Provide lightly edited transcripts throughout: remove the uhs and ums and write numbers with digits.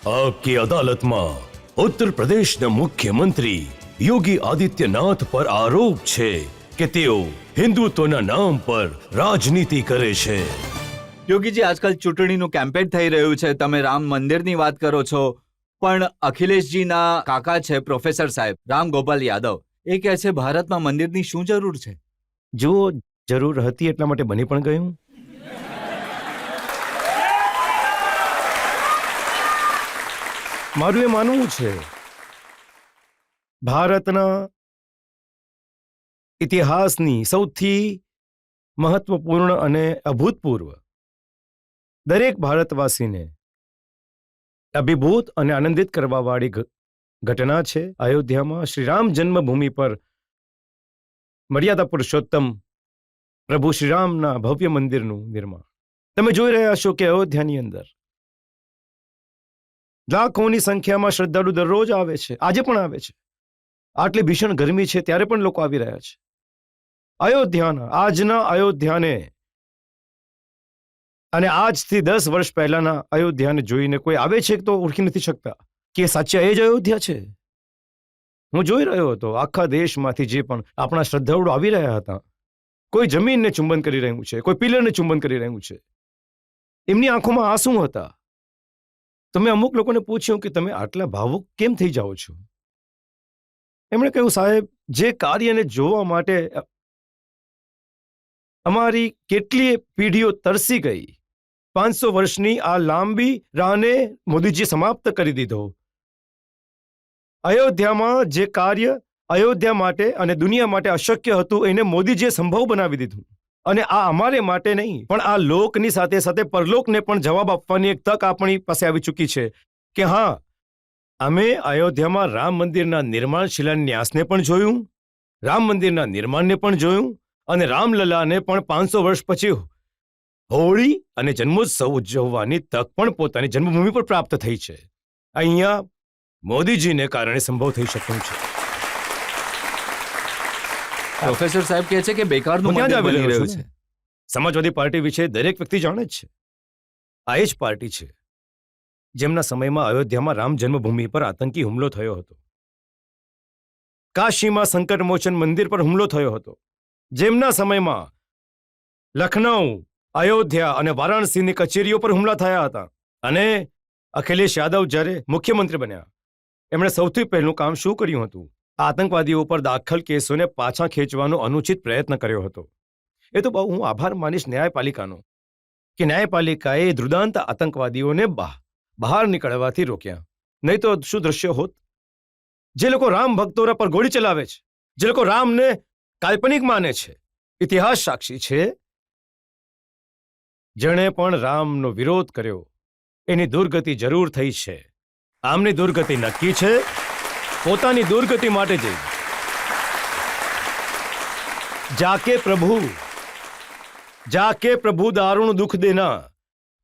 आपकी अदालत में उत्तर प्रदेशના મુખ્યમંત્રી યોગી આદિત્યનાથ પર આરોપ છે કે તેઓ હિન્દુત્વના નામ પર રાજનીતિ કરે છે। યોગીજી, આજકાલ ચૂંટણીનું કેમ્પેન થઈ રહ્યું છે, તમે રામ મંદિરની વાત કરો છો, પણ અખિલેશજીના કાકા છે પ્રોફેસર સાહેબ રામ ગોપાલ યાદવ, એ કહે છે ભારતમાં મંદિરની શું જરૂર છે? જો જરૂર હતી એટલા માટે બની પણ ગયું। મારું એ માનવું છે ભારતના ઇતિહાસની સૌથી મહત્વપૂર્ણ અને અભૂતપૂર્વ દરેક ભારતવાસીને અભિભૂત અને આનંદિત કરવાવાળી ઘટના છે અયોધ્યામાં શ્રીરામ જન્મભૂમિ પર મર્યાદા પુરુષોત્તમ પ્રભુ શ્રીરામના ભવ્ય મંદિરનું નિર્માણ। તમે જોઈ રહ્યા છો કે અયોધ્યાની અંદર લાખોની સંખ્યામાં શ્રદ્ધાળુ દરરોજ આવે છે, આજે પણ આવે છે। આટલી ભીષણ ગરમી છે ત્યારે પણ લોકો આવી રહ્યા છે। આજના અયોધ્યાને અને આજથી 10 વર્ષ પહેલાના અયોધ્યાને જોઈને કોઈ આવે છે તો ઓળખી નથી શકતા કે સાચા એ જ અયોધ્યા છે। હું જોઈ રહ્યો હતો આખા દેશમાંથી જે પણ આપણા શ્રદ્ધાળુઓ આવી રહ્યા હતા, કોઈ જમીનને ચુંબન કરી રહ્યું છે, કોઈ પિલરને ચુંબન કરી રહ્યું છે, એમની આંખોમાં આંસુ હતા। તમે અમુક લોકોને પૂછ્યું કે તમે આટલા ભાવુક કેમ થઈ જાઓ છો? એમણે કહ્યું, સાહેબ, જે કાર્યને જોવા માટે અમારી કેટલીય પેઢીઓ તરસી ગઈ, 500 વર્ષની આ લાંબી રાહને મોદીજી સમાપ્ત કરી દીધો। અયોધ્યામાં જે કાર્ય અયોધ્યા માટે અને દુનિયા માટે અશક્ય હતું એને મોદીજીએ સંભવ બનાવી દીધું। અને આ અમારે માટે નહીં પણ આ લોકની સાથે સાથે પરલોકને પણ જવાબ આપવાની એક તક આપણી પાસે આવી ચૂકી છે કે હા, અમે અયોધ્યામાં રામ મંદિરના નિર્માણ શિલાન્યાસને પણ જોયું, રામ મંદિરના નિર્માણને પણ જોયું અને રામલલાને પણ 500 વર્ષ પછી હોળી અને જન્મોત્સવ ઉજવવાની તક પણ પોતાની જન્મભૂમિ પર પ્રાપ્ત થઈ છે। અહીંયા મોદીજીને કારણે સંભવ થઈ શક્યું છે। પ્રોફેસર સાહેબ કહે છે કે બેકારનું મંદિર બની રહ્યું છે। સમાજવાદી પાર્ટી વિશે દરેક વ્યક્તિ જાણે જ છે। આ એ જ પાર્ટી છે જેમના સમયમાં અયોધ્યામાં રામ જન્મભૂમિ પર આતંકી હુમલો થયો હતો, કાશીમાં સંકટમોચન મંદિર પર હુમલો થયો હતો, જેમના સમયમાં લખનઉ, અયોધ્યા અને વારાણસીની કચેરીઓ પર હુમલા થયા હતા। અને અખિલેશ યાદવ જ્યારે મુખ્યમંત્રી બન્યા, એમણે સૌથી પહેલું કામ શું કર્યું હતું? આતંકવાદીઓ પર દાખલ કેસોને પાછા ખેંચવાનો અનુચિત પ્રયત્ન કર્યો હતો। એ તો બહુ હું આભાર માનીશ ન્યાયપાલિકાનો કે ન્યાયપાલિકાએ ધ્રુદાંત આતંકવાદીઓને બહાર નીકળવાથી રોક્યા, નહીં તો શું દ્રશ્ય હોત? જે લોકો રામ ભક્તોના પર ગોળી ચલાવે છે, જે લોકો રામને કાલ્પનિક માને છે, ઇતિહાસ સાક્ષી છે, જેણે પણ રામનો વિરોધ કર્યો એની દુર્ગતિ જરૂર થઈ છે। આમની દુર્ગતિ નક્કી છે, પોતાની દુર્ગતિ માટે જઈ જાકે પ્રભુ દારૂણ દુઃખ દેના,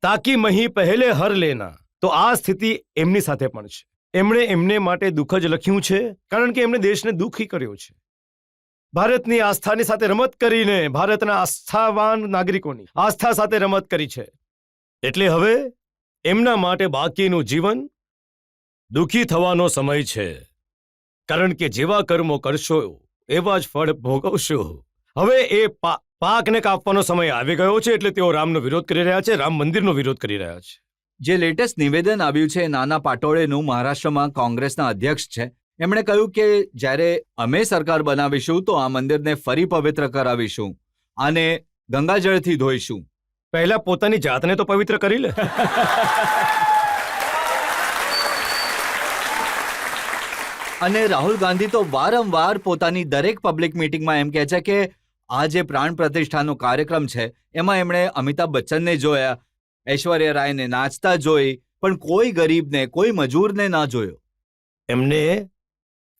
તાકી મહી પહેલે હર લેના। તો આ સ્થિતિ એમની સાથે પણ છે। એમણે એમને માટે દુઃખ જ લખ્યું છે કારણ કે એમણે દેશને દુઃખી કર્યો છે। ભારતની આસ્થાની સાથે રમત કરીને ભારતના આસ્થાવાન નાગરિકોની આસ્થા સાથે રમત કરી છે। એટલે હવે એમના માટે બાકીનું જીવન દુઃખી થવાનો સમય છે, કારણ કે જેવા કર્મો કરશો એવા જ ફળ ભોગવશો। હવે એ પાકને કાપવાનો સમય આવી ગયો છે, એટલે તેઓ રામનો વિરોધ કરી રહ્યા છે, રામ મંદિરનો વિરોધ કરી રહ્યા છે। જે લેટેસ્ટ નિવેદન આવ્યું છે નાના પાટોળેનું, મહારાષ્ટ્રમાં કોંગ્રેસના અધ્યક્ષ છે, એમણે કહ્યું કે જ્યારે અમે સરકાર બનાવીશું તો આ મંદિરને ફરી પવિત્ર કરાવીશું, આને ગંગાજળથી ધોઈશું। પહેલા પોતાની જાતને તો પવિત્ર કરી લે। અને રાહુલ ગાંધી તો વારંવાર પોતાની દરેક પબ્લિક મિટિંગમાં એમ કહે છે કે આ જે પ્રાણ પ્રતિષ્ઠાનો કાર્યક્રમ છે એમાં એમણે અમિતાભ બચ્ચનને જોયા, ઐશ્વર્યા રાયને નાચતા જોઈ, પણ કોઈ ગરીબને, કોઈ મજૂરને ના જોયો। એમને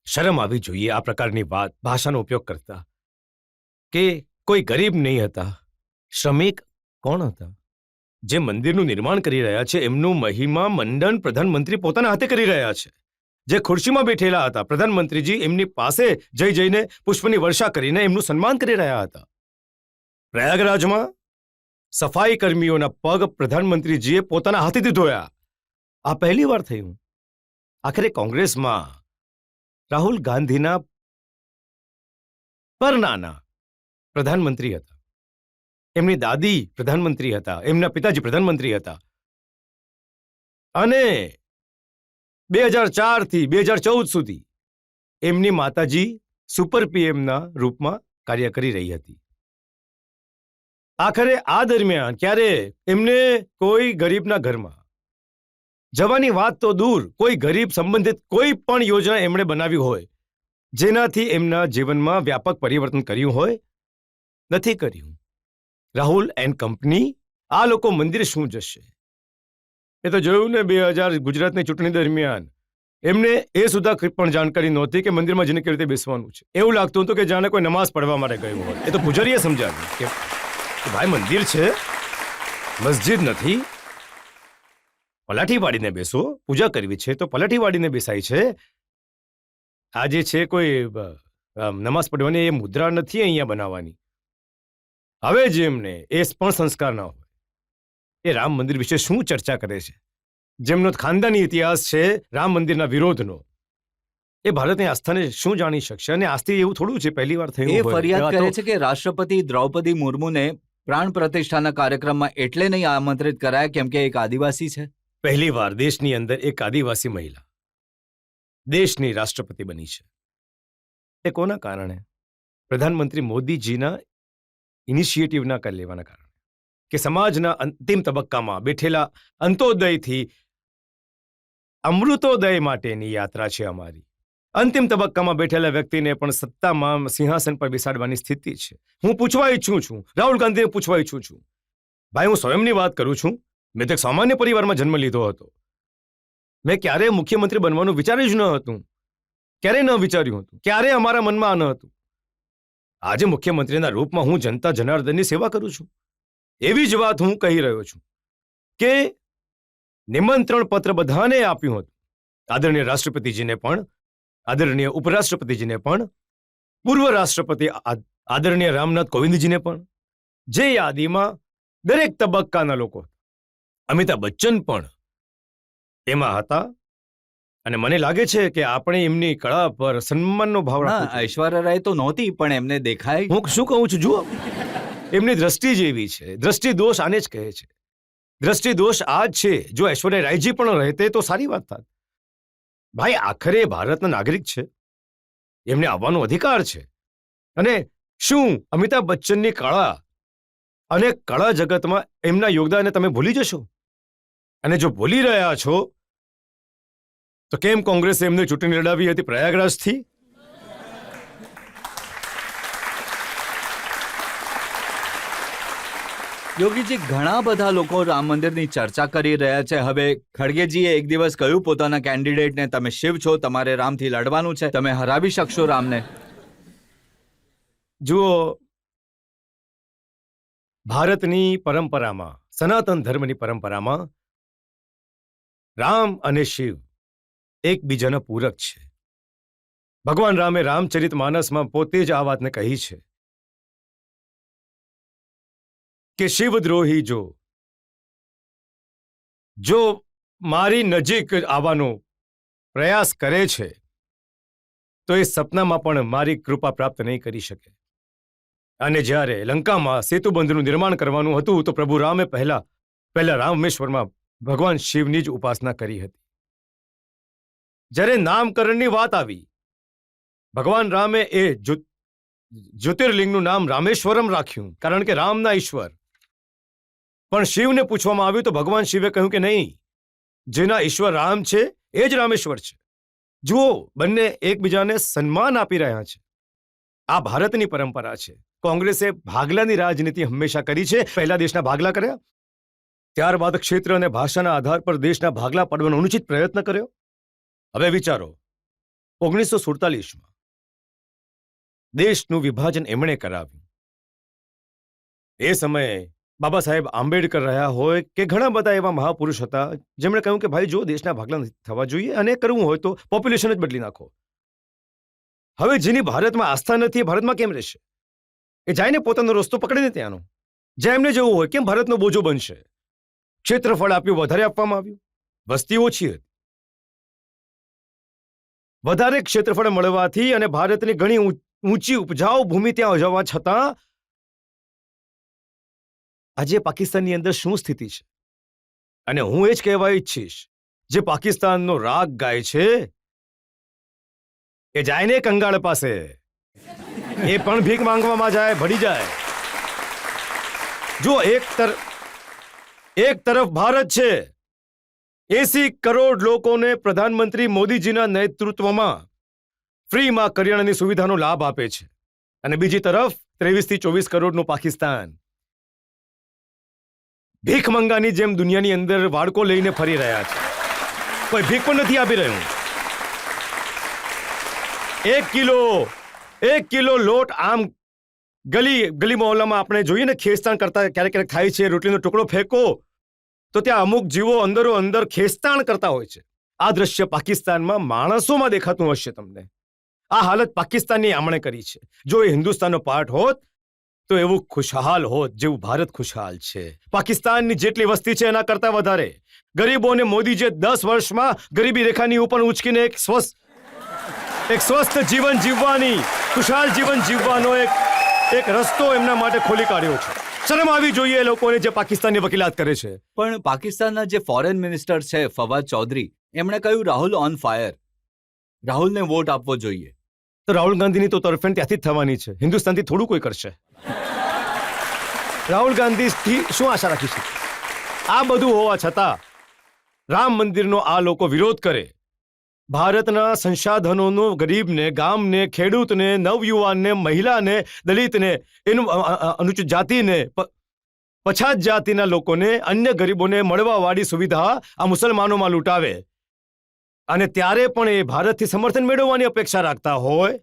શરમ આવી જોઈએ આ પ્રકારની ભાષાનો ઉપયોગ કરતા, કે કોઈ ગરીબ નહીં હતા, શ્રમિક કોણ હતા? જે મંદિરનું નિર્માણ કરી રહ્યા છે એમનું મહિમા મંડન પ્રધાનમંત્રી પોતાના હાથે કરી રહ્યા છે। જે ખુરશીમાં બેઠેલા હતા પ્રધાનમંત્રીજી એમની પાસે જઈને પુષ્પની વર્ષા કરીને એમનું સન્માન કરી રહ્યા હતા। પ્રયાગરાજમાં સફાઈ કર્મીઓના પગ પ્રધાનમંત્રીજીએ પોતાના હાથેથી ધોયા। આ પહેલી વાર થયું. આખરે કોંગ્રેસમાં રાહુલ ગાંધીના પરનાના પ્રધાનમંત્રી હતા, એમની દાદી પ્રધાનમંત્રી હતા, એમના પિતાજી પ્રધાનમંત્રી હતા, અને 2004 થી 2014 સુધી એમની માતાજી સુપર પીએમના રૂપમાં કાર્ય કરી રહી હતી. આખરે આ દરમિયાન ક્યારે એમને કોઈ ગરીબના ઘરમાં જવાની વાત તો દૂર, કોઈ ગરીબ સંબંધિત કોઈ પણ યોજના એમણે બનાવી હોય જેનાથી એમના જીવનમાં વ્યાપક પરિવર્તન કર્યું હોય, નથી કર્યું. રાહુલ એન્ડ કંપની, આ લોકો મંદિર શું જશે? એ તો જોયું ને 2000 ગુજરાતની ચૂંટણી દરમિયાન એમને એ સુધા પણ જાણકારી નહોતી કે મંદિરમાં જઈને કેવી રીતે બેસવાનું છે. એવું લાગતું હતું કે જાણે કોઈ નમાઝ પડવા માટે ગયું હોય. એ તો પૂજારીએ સમજાવ્યું કે ભાઈ મંદિર છે, મસ્જિદ નથી, પલાઠી વાળીને બેસો, પૂજા કરવી છે તો પલાઠી વાળીને બેસાય છે. આ જે છે કોઈ નમાઝ પડવાની એ મુદ્રા નથી અહીંયા બનાવવાની. હવે જેમને એ પણ સંસ્કાર ના હોય એ રામ મંદિર વિશે શું ચર્ચા કરે છે? જેમનો ખાનદાની ઇતિહાસ છે રામ મંદિરના વિરોધનો, એ ભારતની આસ્થાને શું જાણી શકશે? અને આસ્થા એવું થોડું છે પહેલી વાર થયું એ હોય. ફરિયાદ આ કરે તો છે કે રાષ્ટ્રપતિ દ્રૌપદી મુર્મુને પ્રાણ પ્રતિષ્ઠાના કાર્યક્રમમાં એટલે નહીં આમંત્રિત કરાયા કેમ કે એક આદિવાસી છે. પહેલી વાર દેશની અંદર એક આદિવાસી મહિલા દેશની રાષ્ટ્રપતિ બની છે. એ કોના કારણે? પ્રધાનમંત્રી મોદીજીના ઇનિશિયેટિવના લેવાના કારણે, કે સમાજના અંતિમ તબક્કામાં બેઠેલા અંત્યોદયથી અમૃતોદય માટેની યાત્રા છે અમારી. અંતિમ તબક્કામાં બેઠેલા વ્યક્તિને પણ સત્તામાં સિંહાસન પર બેસાડવાની સ્થિતિ છે. હું પૂછવા ઈચ્છું છું, રાહુલ ગાંધીને પૂછવા ઈચ્છું છું, ભાઈ હું સ્વયંની વાત કરું છું, મેં તો એક સામાન્ય પરિવારમાં જન્મ લીધો હતો. મેં ક્યારે મુખ્યમંત્રી બનવાનું વિચાર્યું જ ન હતું, ક્યારે ન વિચાર્યું હતું, ક્યારે અમારા મનમાં ન હતું. આજે મુખ્યમંત્રીના રૂપમાં હું જનતા જનાર્દનની સેવા કરું છું. એવી જ વાત હું કહી રહ્યો છું કે નિમંત્રણ પત્ર બધાને આપ્યું હતું, આદરણીય રાષ્ટ્રપતિજીને પણ, આદરણીય ઉપરાષ્ટ્રપતિજીને પણ, પૂર્વ રાષ્ટ્રપતિ આદરણીય રામનાથ કોવિંદજીને પણ, જે યાદીમાં દરેક તબક્કાના લોકો, અમિતાભ બચ્ચન પણ એમાં હતા. અને મને લાગે છે કે આપણે એમની કળા પર સન્માનનો ભાવ રાખવો ના, જોઈએ. ઐશ્વર્યા રાય તો નહોતી પણ એમને દેખાય. હું શું કહું છું, જુઓ, એમની દ્રષ્ટિ જ એવી છે. દ્રષ્ટિ દોષ આને જ કહે છે. દ્રષ્ટિ દોષ આ જ છે. જો ઐશ્વર્યા રાયજી પણ રહેતે તો સારી વાત થાત. ભાઈ આખરે ભારતના નાગરિક છે, એમને આવવાનો અધિકાર છે. અને શું અમિતાભ બચ્ચનની કળા અને કળા જગતમાં એમના યોગદાનને તમે ભૂલી જશો? અને જો ભૂલી રહ્યા છો તો કેમ કોંગ્રેસે એમને ચૂંટણી લડાવી હતી પ્રયાગરાજથી? યોગીજી, ઘણા બધા લોકો રામ મંદિરની ચર્ચા કરી રહ્યા છે. હવે ખડગેજીએ એક દિવસ કહ્યું પોતાના કેન્ડિડેટને, તમે શિવ છો, તમારે રામથી લડવાનું છે, તમે હરાવી શકશો રામને. જુઓ, ભારતની પરંપરામાં, સનાતન ધર્મની પરંપરામાં રામ અને શિવ એકબીજાના પૂરક છે. ભગવાન રામે રામચરિત માનસમાં પોતે જ આ વાતને કહી છે કે શિવદ્રોહી જો મારી નજીક આવવાનો પ્રયાસ કરે છે તો એ સપનામાં પણ મારી કૃપા પ્રાપ્ત નહીં કરી શકે. અને જ્યારે લંકામાં સેતુબંધનું નિર્માણ કરવાનું હતું તો પ્રભુ રામે પહેલા રામેશ્વરમાં ભગવાન શિવની જ ઉપાસના કરી હતી. જ્યારે નામકરણની વાત આવી, ભગવાન રામે એ જ્યોતિર્લિંગનું નામ રામેશ્વરમ રાખ્યું, કારણ કે રામના ઈશ્વર. પણ શિવને પૂછવામાં આવ્યું તો ભગવાન શિવે કહ્યું કે નહીં, જેના ઈશ્વર રામ છે એ જ રામેશ્વર છે. જુઓ, બંને એકબીજાને સન્માન આપી રહ્યા છે. આ ભારતની પરંપરા છે. કોંગ્રેસે ભાગલાની રાજનીતિ હંમેશા કરી છે. પહેલા દેશના ભાગલા કર્યા, ત્યારબાદ ક્ષેત્ર અને ભાષાના આધાર પર દેશના ભાગલા પાડવાનો અનુચિત પ્રયત્ન કર્યો. હવે વિચારો, 1947માં દેશનું વિભાજન એમણે કરાવ્યું. એ સમયે બાબા સાહેબ આંબેડકર રહ્યા હોય કે ઘણા બધા એવા મહાપુરુષ હતા જેમણે કહ્યું કે ભાઈ જો દેશના ભાગલા નથી થવા જોઈએ અને કરવું હોય તો પોપ્યુલેશન જ બદલી નાખો. હવે જેની ભારતમાં આસ્થા નથી એ ભારતમાં કેમ રહેશે? એ જાય ને પોતાનો રસ્તો પકડીને ત્યાંનો, જ્યાં એમને જવું હોય. કેમ ભારતનો બોજો બનશે? ક્ષેત્રફળ આપ્યું, વધારે આપવામાં આવ્યું. વસ્તી ઓછી હતી. વધારે ક્ષેત્રફળ મળવાથી અને ભારતની ઘણી ઊંચી ઉપજાઉ ભૂમિ ત્યાં હોવા છતાં આજે પાકિસ્તાનની અંદર શું સ્થિતિ છે? અને હું એ જ કહેવા ઈચ્છીશ, જે પાકિસ્તાનનો રાગ ગાય છે એ જાય ને કંગાળ પાસે, એ પણ ભીખ માંગવામાં જાય, ભળી જાય. જો એક તરફ ભારત છે, 80 કરોડ લોકોને પ્રધાનમંત્રી મોદીજીના નેતૃત્વમાં ફ્રીમાં કરિયાણાની સુવિધાનો લાભ આપે છે, અને બીજી તરફ 23 થી 24 કરોડનું પાકિસ્તાન ભીખ મંગાની જેમ દુનિયાની અંદર વાડકો લઈને ફરી રહ્યા છે. કોઈ ભીખ પણ નથી આપી રહ્યું. 1 કિલો લોટ આમ ગલી મોહલ્લામાં આપણે જોઈએ ને, ખેંચતાણ કરતા ક્યારેક થાય છે. રોટલીનો ટુકડો ફેંકો તો ત્યાં અમુક જીવો અંદરો અંદર ખેંચતાણ કરતા હોય છે. આ દ્રશ્ય પાકિસ્તાનમાં માણસોમાં દેખાતું હશે તમને. આ હાલત પાકિસ્તાનની આમણે કરી છે. જો એ હિન્દુસ્તાનનો પાર્ટ હોત તો એવું ખુશહાલ હોત જેવું ભારત ખુશહાલ છે. પાકિસ્તાનની જેટલી વસ્તી છે એના કરતા વધારે ગરીબોને મોદીજીએ 10 વર્ષમાં ગરીબી રેખાની ઉપર ઉંચકીને એક સ્વસ્થ જીવન જીવવાની, ખુશહાલ જીવન જીવવાનો એક રસ્તો એમના માટે ખોલી કાઢ્યો છે. શરમ આવી જોઈએ એ લોકોને જે પાકિસ્તાનની વકીલાત કરે છે. પણ પાકિસ્તાનના જે ફોરેન મિનિસ્ટર છે ફવાદ ચૌધરી, એમણે કહ્યું રાહુલ ઓન ફાયર, રાહુલને વોટ આપવો જોઈએ. તો રાહુલ ગાંધીની તો તરફેણ ત્યાંથી જ થવાની છે. હિન્દુસ્તાનથી થોડું કોઈ કરશે? રાહુલ ગાંધીથી શું આશા રાખી શકે? આ બધું હોવા છતાં રામ મંદિરનો આ લોકો વિરોધ કરે, ભારતના સંસાધનોનો ગરીબને, ગામને, ખેડૂતને, નવયુવાનને, મહિલાને, દલિતને, અનુસૂચિત જાતિને, પછાત જાતિના લોકોને, અન્ય ગરીબોને મળવાવાળી સુવિધા આ મુસલમાનોમાં લૂંટાવે, અને ત્યારે પણ એ ભારતથી સમર્થન મેળવવાની અપેક્ષા રાખતા હોય,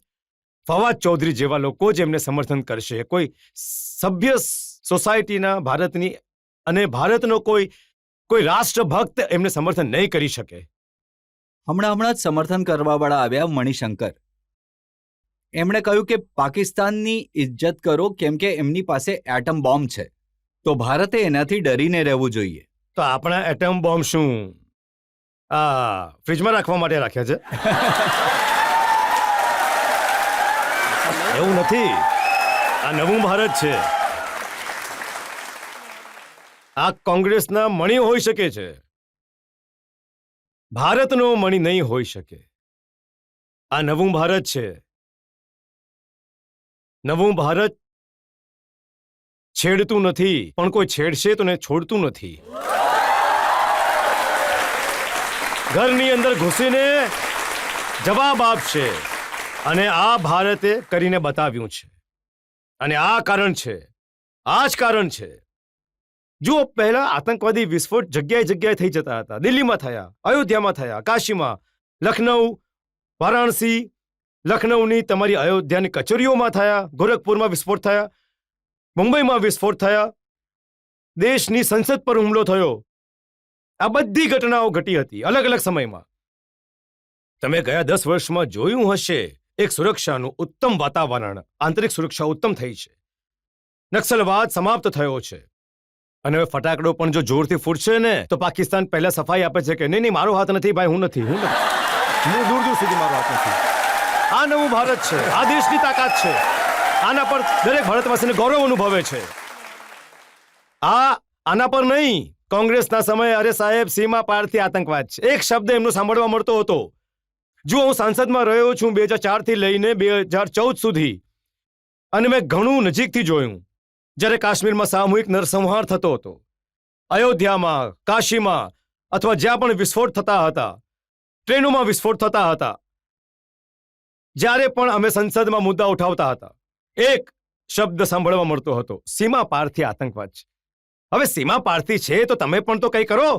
ફવાદ ચૌધરી જેવા લોકો જેમને સમર્થન કરશે, કોઈ સભ્ય સોસાયટીના ભારતની અને ભારતનો કોઈ રાષ્ટ્રભક્ત એમને સમર્થન નહીં કરી શકે. હમણાં જ સમર્થન કરવાવાળા આવ્યા મણિશંકર. એમણે કહ્યું કે પાકિસ્તાનની ઇજ્જત કરો કેમ કે એમની પાસે એટમ બોમ્બ છે, તો ભારતે એનાથી ડરીને રહેવું જોઈએ. તો આપણા એટમ બોમ્બ શું ફ્રીજમાં રાખવા માટે રાખ્યા છે? એવું નથી. આ નવું ભારત છે. આ કોંગ્રેસના મણી હોઈ શકે છે, ભારતનો મણી નહીં હોઈ શકે. આ નવું ભારત છે. નવું ભારત છેડતું નથી, પણ કોઈ છેડશે તો છોડતું નથી. ઘરની અંદર ઘૂસીને જવાબ આપશે, અને આ ભારતે કરીને બતાવ્યું છે. અને આ કારણ છે, આ જ કારણ છે. જુઓ, પહેલા આતંકવાદી વિસ્ફોટ જગ્યાએ થઈ જતા હતા. દિલ્હીમાં થયા, અયોધ્યામાં થયા, કાશીમાં, લખનઉ, વારાણસી, લખનઉની તમારી અયોધ્યાની કચેરીઓમાં થયા, ગોરખપુરમાં વિસ્ફોટ થયા, મુંબઈમાં વિસ્ફોટ થયા, દેશની સંસદ પર હુમલો થયો. આ બધી ઘટનાઓ ઘટી હતી અલગ અલગ સમયમાં. તમે ગયા 10 વર્ષમાં જોયું હશે, એક સુરક્ષાનું ઉત્તમ વાતાવરણ, આંતરિક સુરક્ષા ઉત્તમ થઈ છે. નક્સલવાદ સમાપ્ત થયો છે. અને હવે ફટાકડો પણ જો જોરથી ફૂટશે ને તો પાકિસ્તાન પહેલા સફાઈ આપે છે કે નહીં, મારો હાથ નથી ભાઈ, હું નથી, હું દૂર સુધી મારો હાથ નથી. આ નવું ભારત છે. આ દેશની તાકાત છે. આના પર દરેક ભારતવાસીને ગૌરવ અનુભવે છે. આના પર નહીં. કોંગ્રેસના સમયે અરે સાહેબ સીમા પારથી આતંકવાદ છે, એક શબ્દ એમનો સાંભળવા મળતો હતો. જો હું સાંસદમાં રહ્યો છું 2004 થી લઈને 2014 સુધી, અને મેં ઘણું નજીકથી જોયું જ્યારે કાશ્મીરમાં સામૂહિક નરસંહાર થતો હતો, અયોધ્યામાં, કાશીમાં, અથવા જ્યાં પણ વિસ્ફોટ થતા હતા, ટ્રેનોમાં વિસ્ફોટ થતા હતા, જ્યારે પણ અમે સંસદમાં મુદ્દા ઉઠાવતા હતા, એક શબ્દ સાંભળવા મળતો હતો, સીમા પારથી આતંકવાદ છે. હવે સીમા પારથી છે તો તમે પણ તો કંઈ કરો.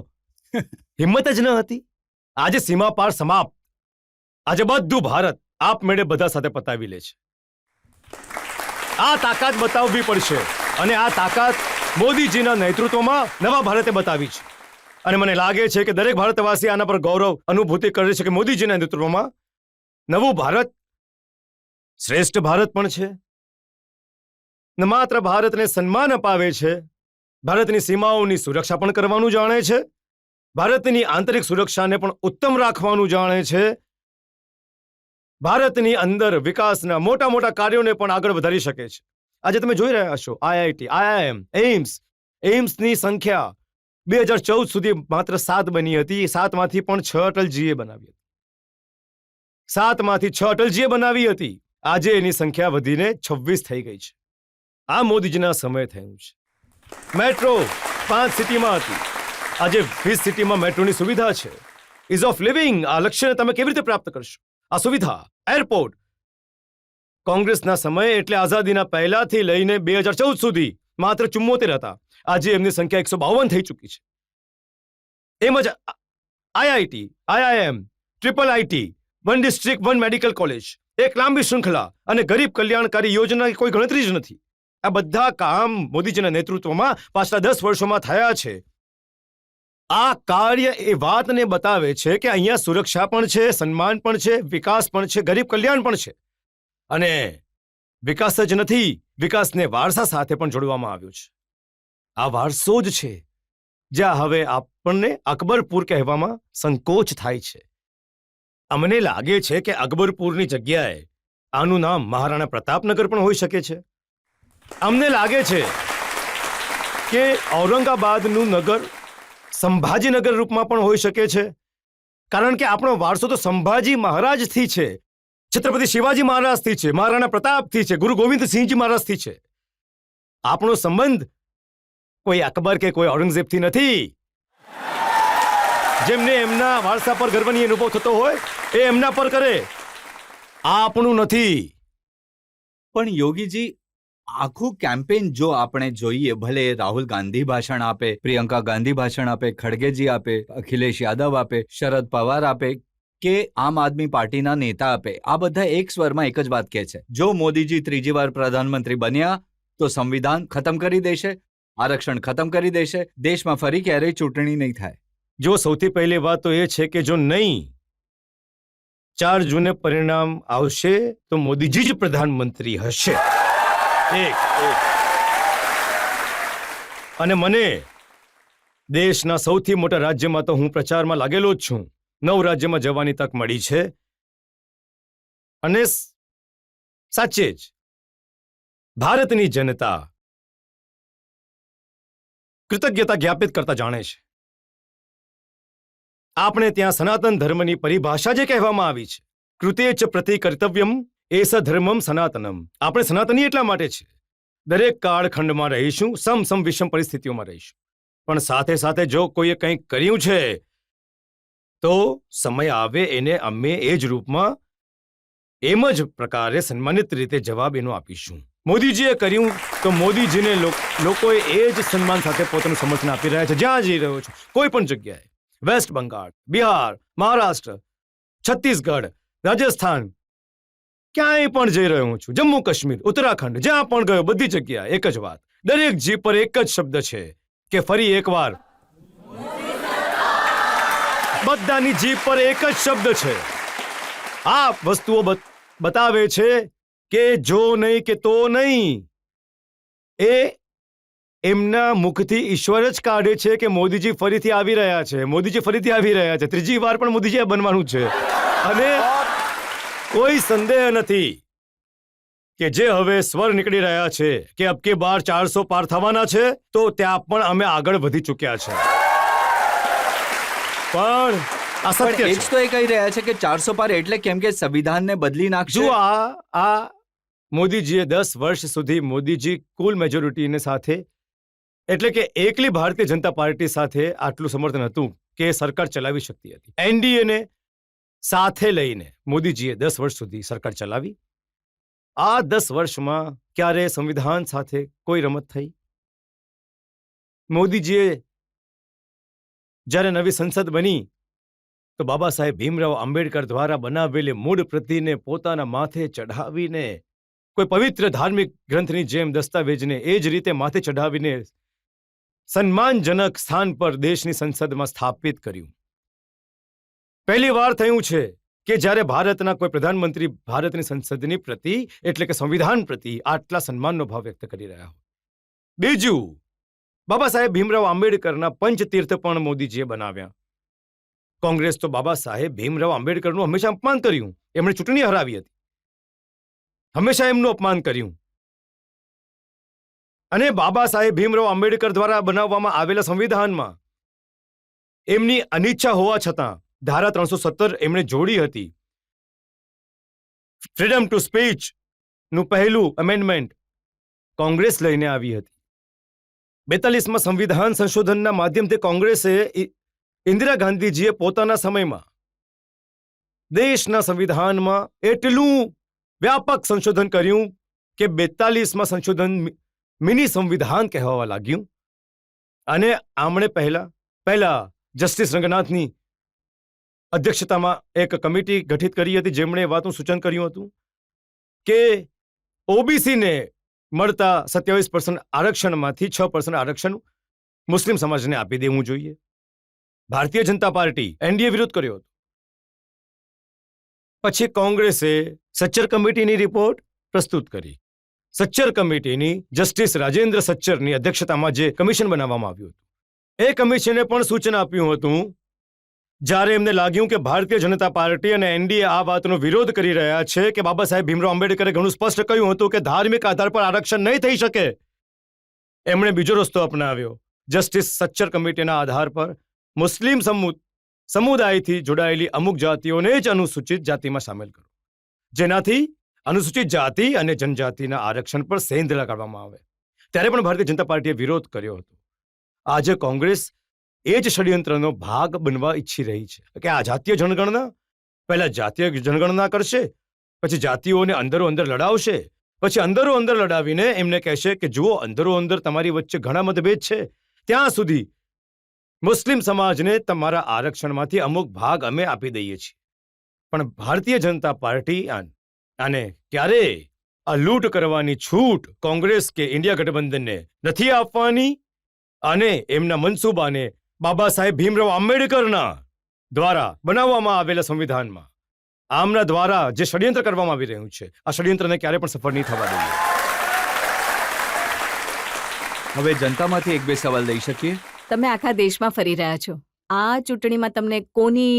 હિંમત જ ન હતી. આજે સીમા પાર સમાપ્ત. આજે બધું ભારત આપમેળે બધા સાથે પતાવી લે છે. આ તાકાત બતાવવી પડશે, અને આ તાકાત મોદીજીના નેતૃત્વમાં નવા ભારતે બતાવી છે. અને મને લાગે છે કે દરેક ભારતવાસી આના પર ગૌરવ અનુભૂતિ કરે છે કે મોદીજીના નેતૃત્વમાં નવું ભારત શ્રેષ્ઠ ભારત પણ છે. ન માત્ર ભારતને સન્માન અપાવે છે, ભારતની સીમાઓની સુરક્ષા પણ કરવાનું જાણે છે, ભારતની આંતરિક સુરક્ષાને પણ ઉત્તમ રાખવાનું જાણે છે, ભારતની અંદર વિકાસના મોટા મોટા કાર્યોને પણ આગળ વધારી શકે છે. આજે તમે જોઈ રહ્યા છો આઈઆઈટી, આઈઆઈએમ, એઇમ્સની સંખ્યા 2014 સુધી માત્ર 7 બની હતી. 7માંથી પણ 6 અટલજીએ બનાવી હતી. 7માંથી 6 અટલજીએ બનાવી હતી. આજે એની સંખ્યા વધીને 26 થઈ ગઈ છે. આ મોદીજીના સમય થયું છે. મેટ્રો 5 સિટીમાં હતી, આજે 20 સિટીમાં મેટ્રોની સુવિધા છે. ઇઝ ઓફ લિવિંગ, આ લક્ષ્યને તમે કેવી રીતે પ્રાપ્ત કરશો? આ સુવિધા, એરપોર્ટ, કોંગ્રેસના સમયે એટલે આઝાદીના પહેલાથી લઈને 2014 સુધી માત્ર 74 હતા. આજે એમની સંખ્યા 152 થઈ ચૂકી છે. એમ જ IIT, IIM, triple IT, 1 district 1 medical college, એક લાંબી શૃંખલા અને ગરીબ કલ્યાણકારી યોજના કોઈ ગણતરી જ નથી. આ બધા કામ મોદીજીના નેતૃત્વમાં પાછલા 10 વર્ષોમાં થયા છે. આ કાર્ય એ વાતને બતાવે છે કે અહીંયા સુરક્ષા પણ છે, સન્માન પણ છે, વિકાસ પણ છે, ગરીબ કલ્યાણ પણ છે. અને વિકાસ જ નથી, વિકાસને વારસા સાથે પણ જોડવામાં આવ્યો છે. આ વારસો જ છે જ્યાં હવે આપણને અકબરપુર કહેવામાં સંકોચ થાય છે. અમને લાગે છે કે અકબરપુરની જગ્યાએ આનું નામ મહારાણા પ્રતાપનગર પણ હોઈ શકે છે. અમને લાગે છે કે ઔરંગાબાદનું નગર સંભાજીનગર રૂપમાં પણ હોઈ શકે છે, કારણ કે આપણો વારસો તો સંભાજી મહારાજથી છે, છત્રપતિ શિવાજી મહારાજથી છે, મહારાણા પ્રતાપથી છે, ગુરુ ગોવિંદસિંહજી મહારાજથી છે. આપણો સંબંધ કોઈ અકબર કે કોઈ ઔરંગઝેબથી નથી. જેમને એમના વારસા પર ગર્વની અનુભવ થતો હોય એ એમના પર કરે, આ આપણું નથી. પણ યોગીજી, આખું કેમ્પેન જો આપણે જોઈએ, ભલે રાહુલ ગાંધી ભાષણ આપે, પ્રિયંકા ગાંધી ભાષણ આપે, ખડગેજી આપે, અખિલેશ યાદવ આપે, શરદ પવાર આપે કે આમ આદમી પાર્ટીના નેતા આપે, આ બધા એક સ્વરમાં એક જ વાત કહે છે, જો મોદીજી ત્રીજી વાર પ્રધાનમંત્રી બન્યા તો સંવિધાન ખતમ કરી દેશે, આરક્ષણ ખતમ કરી દેશે, દેશમાં ફરી ક્યારેય ચૂંટણી નહીં થાય. જો સૌથી પહેલી વાત તો એ છે કે જો નહીં 4 જૂને પરિણામ આવશે તો મોદીજી જ પ્રધાનમંત્રી હશે. અને મને દેશના સૌથી મોટા રાજ્યમાં તો હું પ્રચારમાં લાગેલો જ છું. 9 રાજ્યમાં જવાની તક મળી છે. અને સાચે જ ભારતની જનતા કૃતજ્ઞતા જ્ઞાપિત કરતા જાણે છે. આપણે ત્યાં સનાતન ધર્મની પરિભાષા જે કહેવામાં આવી છે, કૃતેચ પ્રતિ કર્તવ્યમ એસ ધર્મમ સનાતનમ. આપણે સનાતની એટલા માટે છે, દરેક કાળખંડમાં રહીશું, સમ વિષમ પરિસ્થિતિઓમાં રહીશું, પણ સાથે સાથે જો કોઈએ કંઈક કર્યું છે તો સમય આવે એને અમે એ જ રૂપમાં એમ જ પ્રકારે સન્માનિત રીતે જવાબ એનો આપીશું. મોદીજીએ કર્યું તો મોદીજીને લોકોએ એ જ સન્માન સાથે પોતાનું સમર્થન આપી રહ્યા છે. જ્યાં જઈ રહ્યો છું, કોઈ પણ જગ્યાએ, વેસ્ટ બંગાળ, બિહાર, મહારાષ્ટ્ર, છત્તીસગઢ, રાજસ્થાન, ક્યાંય પણ જઈ રહ્યો છું, જમ્મુ કાશ્મીર, ઉત્તરાખંડ, જ્યાં પણ ગયો બધી જગ્યાએ એક જ વાત, દરેક જીભ પર એક જ શબ્દ છે કે ફરી એકવાર, બધાની જીભ પર એક જ શબ્દ છે. આ વસ્તુઓ બતાવે છે કે જો નહીં કે તો નહીં. એ એમના મુખથી ઈશ્વર જ કાઢે છે કે મોદીજી ફરીથી આવી રહ્યા છે, મોદીજી ફરીથી આવી રહ્યા છે, ત્રીજી વાર પણ મોદીજી બનવાનું છે. અને કોઈ સંદેહ નથી કે જે હવે સ્વર નીકળી રહ્યા છે કે અબકે બાર 400 પાર થવાના છે, તો ત્યાં પણ અમે આગળ વધી ચૂક્યા છે. પણ આ સત્ય પણ એ જ છે. તો એ કહી રહ્યા છે કે 400 પાર એટલે કેમ કે સંવિધાનને બદલી નાખશે. જો આ મોદીજીએ 10 વર્ષ સુધી મોદીજી કુલ મેજોરિટીને સાથે, એટલે કે એકલી ભારતીય જનતા પાર્ટી સાથે આટલું સમર્થન હતું કે સરકાર ચલાવી શકતી હતી. એનડીએને સાથે લઈને મોદીજીએ 10 વર્ષ સુધી સરકાર ચલાવી. આ 10 વર્ષમાં ક્યારે સંવિધાન સાથે કોઈ રમત થઈ? મોદીજીએ જ્યારે નવી સંસદ બની તો બાબા સાહેબ ભીમરાવ આંબેડકર દ્વારા બનાવેલી મૂળ પ્રતિને પોતાના માથે ચઢાવીને, કોઈ પવિત્ર ધાર્મિક ગ્રંથની જેમ દસ્તાવેજને એ જ રીતે માથે ચઢાવીને સન્માનજનક સ્થાન પર દેશની સંસદમાં સ્થાપિત કર્યું. પહેલી વાર થયું છે કે જ્યારે ભારતના કોઈ પ્રધાનમંત્રી ભારતની સંસદની પ્રતિ એટલે કે સંવિધાન પ્રતિ આટલા સન્માનનો ભાવ વ્યક્ત કરી રહ્યા હોય. બીજું, બાબા સાહેબ ભીમરાવ આંબેડકરના પંચતીર્થ પણ મોદીજીએ બનાવ્યા. કોંગ્રેસ તો બાબા સાહેબ ભીમરાવ આંબેડકરનું હંમેશા અપમાન કર્યું. એમણે ચૂંટણી હરાવી હતી, હંમેશા એમનું અપમાન કર્યું. અને બાબા સાહેબ ભીમરાવ આંબેડકર દ્વારા બનાવવામાં આવેલા સંવિધાનમાં એમની અનિચ્છા હોવા છતાં ધારા 317 એમણે જોડી હતી. ફ્રીડમ ટુ સ્પીચ નું પહેલું અમેન્ડમેન્ટ કોંગ્રેસ લઈને આવી હતી. 42માં સંવિધાન સંશોધનના માધ્યમથી કોંગ્રેસે ઇન્દિરા ગાંધીજીએ પોતાના સમયમાં દેશના સંવિધાનમાં એટલું વ્યાપક સંશોધન કર્યું કે 42માં સંશોધન મિની સંવિધાન કહેવા લાગ્યું. અને આમણે પહેલા જસ્ટિસ રંગનાથની અધ્યક્ષતામાં એક કમિટી ગઠિત કરી હતી, જેમણે વાતનું સૂચન કર્યું હતું કે ઓબીસીને મળતા 27% આરક્ષણમાંથી 6% આરક્ષણ મુસ્લિમ સમાજને આપી દેવું જોઈએ. ભારતીય જનતા પાર્ટી એનડીએ વિરોધ કર્યો હતો. પછી કોંગ્રેસે સચ્ચર કમિટીની રિપોર્ટ પ્રસ્તુત કરી. સચ્ચર કમિટીની જસ્ટિસ રાજેન્દ્ર સચ્ચરની અધ્યક્ષતામાં જે કમિશન બનાવવામાં આવ્યું હતું, એ કમિશને પણ સૂચન આપ્યું હતું, જ્યારે એમને લાગ્યું કે ભારતીય જનતા પાર્ટી અને એનડીએ આ વાતનો વિરોધ કરી રહ્યા છે કે બાબા સાહેબ ભીમરાવ આંબેડકરે ઘણું સ્પષ્ટ કહ્યું હતું કે ધાર્મિક આધાર પર આરક્ષણ નહીં થઈ શકે, એમણે બીજો રસ્તો અપનાવ્યો. જસ્ટિસ સચ્ચર કમિટીના આધાર પર મુસ્લિમ સમુદાયથી જોડાયેલી અમુક જાતિઓને જ અનુસૂચિત જાતિમાં સામેલ કરો, જેનાથી અનુસૂચિત જાતિ અને જનજાતિના આરક્ષણ પર સેંધ લગાડવામાં આવે. ત્યારે પણ ભારતીય જનતા પાર્ટીએ વિરોધ કર્યો હતો. આજે કોંગ્રેસ એ જ ષડયંત્રનો ભાગ બનવા ઈચ્છી રહી છે કે આ જાતીય જનગણના, પહેલા જાતીય જનગણના કરશે, પછી જાતિઓને અંદરો અંદર લડાવશે, પછી અંદરો અંદર લડાવીને એમને કહેશે કે જુઓ અંદરો અંદર તમારી વચ્ચે ઘણા મતભેદ છે, ત્યાં સુધી મુસ્લિમ સમાજને તમારા આરક્ષણમાંથી અમુક ભાગ અમે આપી દઈએ છીએ. પણ ભારતીય જનતા પાર્ટી આને ક્યારેય આ લૂંટ કરવાની છૂટ કોંગ્રેસ કે ઇન્ડિયા ગઠબંધનને નથી આપવાની. અને એમના મનસૂબાને બાબા સાહેબ ભીમરાવ આંબેડકરના દ્વારા બનાવવામાં આવેલા સંવિધાનમાં આમના દ્વારા જે ષડયંત્ર કરવામાં આવી રહ્યું છે, આ ષડયંત્રને ક્યારે પણ સફળ નહીં થવા દઈએ. હવે જનતામાંથી એક બે સવાલ લઈ શકીએ? તમે આખા દેશમાં ફરી રહ્યા છો. આ ચૂંટણીમાં તમને કોની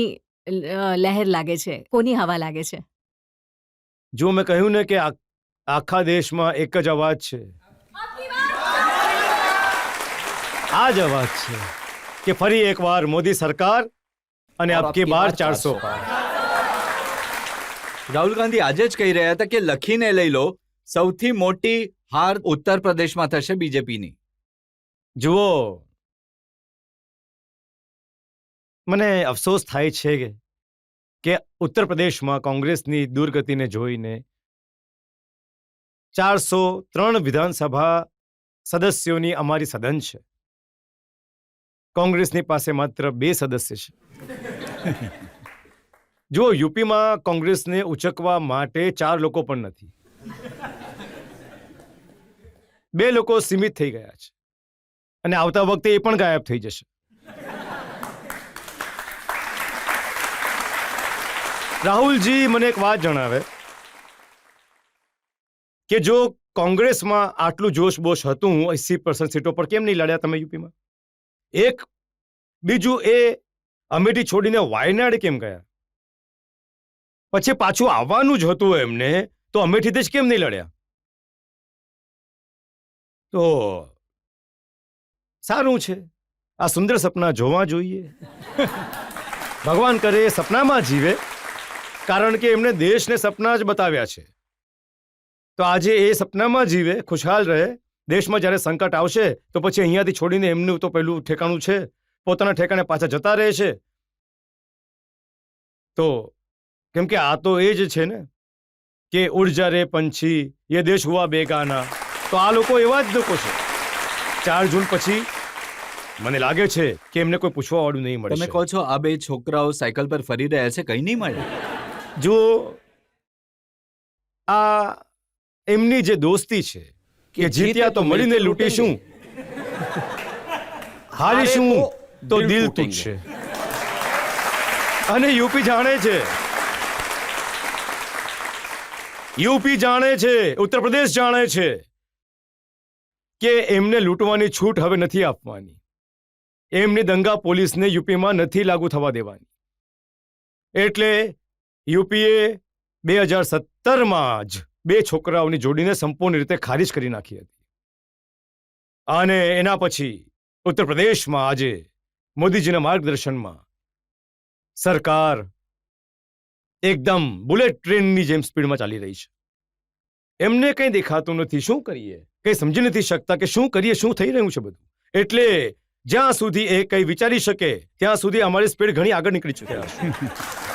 લહેર લાગે છે, કોની હવા લાગે છે? જો મેં કહ્યું ને કે આખા દેશમાં એક જ અવાજ છે, આ જ અવાજ છે કે ફરી એકવાર મોદી સરકાર અને અબકી બાર 400 પાર. રાહુલ ગાંધી આજે જ કહી રહ્યા હતા કે લખીને લઈ લો, સૌથી મોટી હાર ઉત્તર પ્રદેશમાં થશે બીજેપીની. જુઓ, મને અફસોસ થાય છે કે ઉત્તર પ્રદેશમાં કોંગ્રેસની દુર્ગતિને જોઈને 403 વિધાનસભા સદસ્યોની અમારી સદન છે, કોંગ્રેસની પાસે માત્ર 2 સદસ્ય છે. જો યુપીમાં કોંગ્રેસને ઉચકવા માટે 4 લોકો પણ નથી, 2 લોકો સીમિત થઈ ગયા છે અને આવતા વખતે એ પણ ગાયબ થઈ જશે. રાહુલજી મને એક વાત જણાવે કે જો કોંગ્રેસમાં આટલું જોશબોશ હતું, 80% સીટો પર કેમ નહીં લડ્યા તમે યુપીમાં? એક બીજું, એ અમેઠી છોડીને વાયનાડ કેમ ગયા? પછી પાછું આવવાનું જ હતું એમને, તો અમેઠીથી જ કેમ નહીં લડ્યા? તો સારું છે, આ સુંદર સપના જોવા જોઈએ. ભગવાન કરે એ સપનામાં જીવે, કારણ કે એમણે દેશને સપના જ બતાવ્યા છે. તો આજે એ સપનામાં જીવે, ખુશહાલ રહે. દેશમાં જ્યારે સંકટ આવશે તો પછી અહીંયાથી છોડીને એમનું તો પેલું ઠેકાણું છે, પોતાના ઠેકાણે પાછા જતા રહે છે. તો કેમ કે આ તો એ જ છે ને કે ઉડ જા રે પંછી યે દેશ હુઆ બેગાના. તો આ લોકો એવા જ લોકો છે. 4 જૂન પછી મને લાગે છે કે એમને કોઈ પૂછવા વાળું નહીં મળે. તમે કહો છો આ 2 છોકરાઓ સાયકલ પર ફરી રહ્યા છે, કઈ નહીં મળે? જો આ એમની જે દોસ્તી છે કે જીત્યા તો મળીને લૂંટીશું, હારીશું તો દિલ તૂટશે. અને યુપી જાણે છે, ઉત્તર પ્રદેશ જાણે છે કે એમને લૂંટવાની છૂટ હવે નથી આપવાની. એમની દંગા પોલીસને યુપીમાં નથી લાગુ થવા દેવાની. એટલે યુપીએ 2017માં જ 2 છોકરાઓની જોડીને સંપૂર્ણ રીતે ખારીજ કરી નાખી હતી. અને એના પછી ઉત્તર પ્રદેશમાં આજે મોદીજીના માર્ગદર્શનમાં સરકાર એકદમ બુલેટ ટ્રેનની જેમ સ્પીડમાં ચાલી રહી છે. એમને કંઈ દેખાતું નથી. શું કરીએ? કંઈ સમજી નથી શકતા કે શું કરીએ, શું થઈ રહ્યું છે બધું. એટલે જ્યાં સુધી એ કંઈ વિચારી શકે ત્યાં સુધી અમારી સ્પીડ ઘણી આગળ નીકળી ચૂક્યા છે.